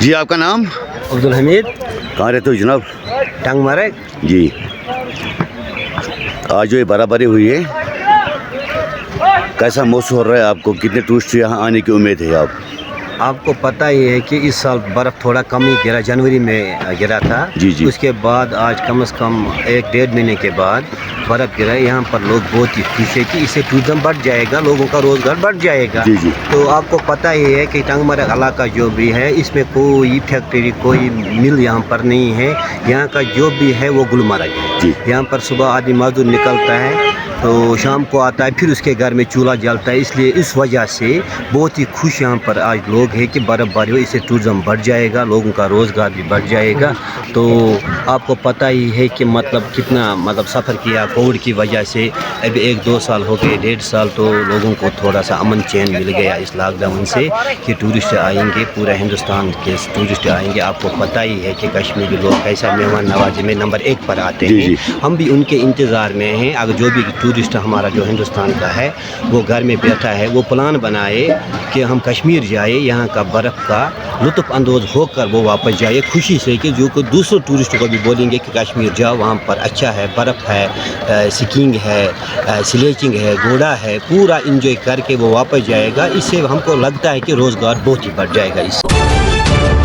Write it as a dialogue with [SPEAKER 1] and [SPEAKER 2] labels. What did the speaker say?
[SPEAKER 1] جی آپ کا نام؟
[SPEAKER 2] عبدالحمید.
[SPEAKER 1] کہاں رہتے ہو جناب؟
[SPEAKER 2] ٹنگ مرگ.
[SPEAKER 1] جی آج جو یہ برابری ہوئی ہے کیسا محسوس ہو رہا ہے آپ کو؟ کتنے ٹورسٹ یہاں آنے کی امید ہے
[SPEAKER 2] آپ کو پتہ ہی ہے کہ اس سال برف تھوڑا کم ہی گرا، جنوری میں گرا تھا.
[SPEAKER 1] جی جی.
[SPEAKER 2] اس کے بعد آج کم از کم 1-1.5 مہینے کے بعد برف گرا. یہاں پر لوگ بہت ہی خوش ہے کہ اس سے ٹورزم بڑھ جائے گا، لوگوں کا روزگار بڑھ جائے گا.
[SPEAKER 1] جی جی.
[SPEAKER 2] تو آپ کو پتہ ہی ہے کہ ٹنگ مرگ علاقہ جو بھی ہے اس میں کوئی فیکٹری، کوئی مل یہاں پر نہیں ہے. یہاں کا جو بھی ہے وہ گلمرگ ہے.
[SPEAKER 1] جی.
[SPEAKER 2] یہاں پر صبح آدمی مزدور نکلتا ہے تو شام کو آتا ہے، پھر اس کے گھر میں چولہا جلتا ہے. اس لیے اس وجہ سے بہت ہی خوش یہاں پر آج لوگ ہیں کہ برف باری ہو، اس سے ٹورزم بڑھ جائے گا، لوگوں کا روزگار بھی بڑھ جائے گا. تو آپ کو پتہ ہی ہے کہ کتنا سفر کیا کووڈ کی وجہ سے. ابھی 1-2 سال ہو گئے، 1.5 سال تو لوگوں کو تھوڑا سا امن چین مل گیا اس لاک ڈاؤن سے کہ ٹورسٹ آئیں گے، پورے ہندوستان کے ٹورسٹ آئیں گے. آپ کو پتہ ہی ہے کہ کشمیری لوگ کیسا مہمان نوازی میں نمبر 1 پر آتے ہیں.
[SPEAKER 1] جی.
[SPEAKER 2] ہم بھی ان کے انتظار میں ہیں. اگر جو بھی ٹورسٹ ہمارا جو ہندوستان کا ہے وہ گھر میں بیٹھا ہے، وہ پلان بنائے کہ ہم کشمیر جائے، یہاں کا برف کا لطف اندوز ہو کر وہ واپس جائے خوشی سے، کہ جو کہ دوسروں ٹورسٹ کو بھی بولیں گے کہ کشمیر جاؤ، وہاں پر اچھا ہے، برف ہے، سکینگ ہے، سلیچنگ ہے، گھوڑا ہے، پورا انجوائے کر کے وہ واپس جائے گا. اس سے ہم کو لگتا ہے کہ روزگار بہت ہی بڑھ جائے گا اس سے.